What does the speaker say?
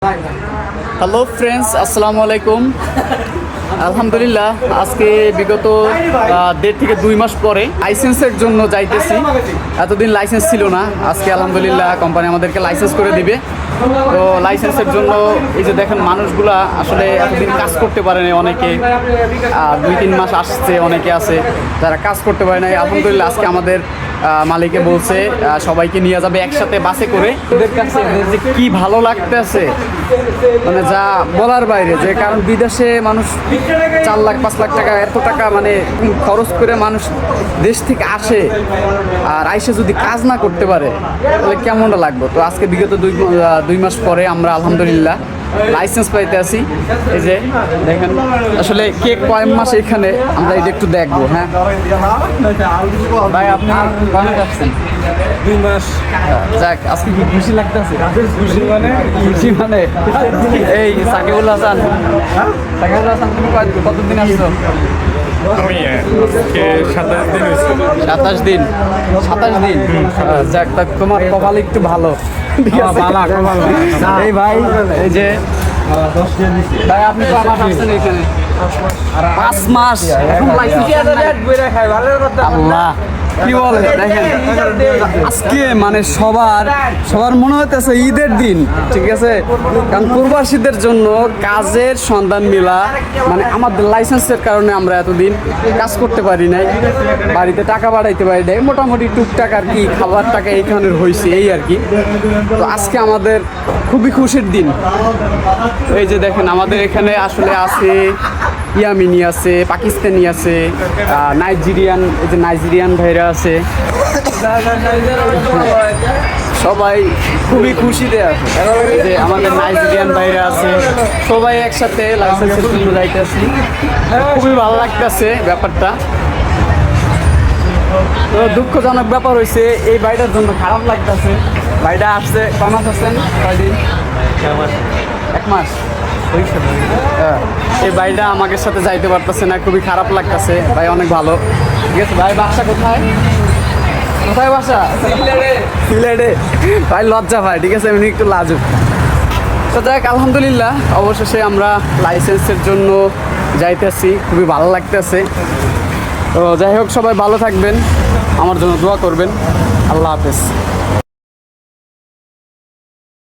Hello friends, আসসালামু আলাইকুম। আলহামদুলিল্লাহ, আজকে বিগত 1.5 থেকে 2 মাস পরে লাইসেন্সের জন্য যাইতেছি। এতদিন লাইসেন্স ছিল না, আজকে আলহামদুলিল্লাহ কোম্পানি আমাদেরকে লাইসেন্স করে দিবে। তো লাইসেন্সের জন্য এই যে দেখেন মানুষগুলা আসলে এতদিন কাজ করতে পারে না, অনেকে 2-3 মাস আসছে, অনেকে আছে যারা কাজ করতে পারে না। আলহামদুলিল্লাহ আজকে আমাদের মালিকে বলছে সবাইকে নিয়ে যাবে একসাথে বাসে করে। ওদের কাছে যে কি ভালো লাগতেছে, মানে যা বলার বাইরে। যে কারণ বিদেশে মানুষ 4 লাখ 5 লাখ টাকা, এত টাকা মানে খরচ করে মানুষ দেশ থেকে আসে, আর আইসে যদি কাজ না করতে পারে তাহলে কেমনটা লাগবে। তো আজকে বিগত 2 মাস পরে আমরা আলহামদুলিল্লাহ লাইসেন্স পাইতে আসি। এই যে দেখেন আসলে কে কয় মাস এখানে আমরা এটা একটু দেখবো। হ্যাঁ ভাই, আপনি কবে আসছেন? 2 মাস। যাক, আজকে কি খুশি লাগতেছে? খুশি মানে এই সাকিবুল হাসান, তুমি কতদিন আসছো? আমি আজকে 27 দিন হয়েছে। 27 দিন। যাক, তা তোমার কপাল একটু ভালো। ঠিক আছে, এই ভাই, এই যে ভাই, আপনি কয় মাস আসছেন এখানে? 5 মাস। এখন লাইসেন্স আল্লাহ কি বলে দেখেন, আজকে মানে সবার মনে হইতেছে ঈদের দিন। ঠিক আছে, কারণ প্রবাসীদের জন্য কাজের সন্ধান মেলা, মানে আমাদের লাইসেন্সের কারণে আমরা এতদিন কাজ করতে পারি নাই, বাড়িতে টাকা বাড়াইতে পারি নাই, মোটামুটি টুকটাক আর কি খাবার টাকা এইখানে হয়েছে, এই আর কি। তো আজকে আমাদের খুবই খুশির দিন। এই যে দেখেন আমাদের এখানে আসলে আছে ইয়ামিনি আছে, পাকিস্তানি আছে, নাইজেরিয়ান, এই যে নাইজেরিয়ান ভাইরা আছে, সবাই খুবই খুশিতে আছে। যে আমাদের নাইজেরিয়ান ভাইরা আছে, সবাই একসাথে লাইসেন্সের জন্য যাইতেছি। খুবই ভালো লাগতেছে ব্যাপারটা। তো দুঃখজনক ব্যাপার হয়েছে, এই ভাইটার জন্য খারাপ লাগতেছে। ভাইটা আসছে কয় মাস আসছেন? কয়দিন? 1 মাস। এই ভাইটা আমাদের সাথে যাইতে পারতেছে না, খুবই খারাপ লাগতেছে। ভাই অনেক ভালো। ঠিক আছে ভাই, বাসা কোথায়? কোথায় বাসা? সিলেটে। ভাই লজ্জা ভাই, ঠিক আছে, এমনি একটু লাজুক। তো যাক, আলহামদুলিল্লাহ অবশেষে আমরা লাইসেন্সের জন্য যাইতেছি, খুবই ভালো লাগতেছে। তো যাই হোক, সবাই ভালো থাকবেন, আমার জন্য দোয়া করবেন। আল্লাহ হাফেজ।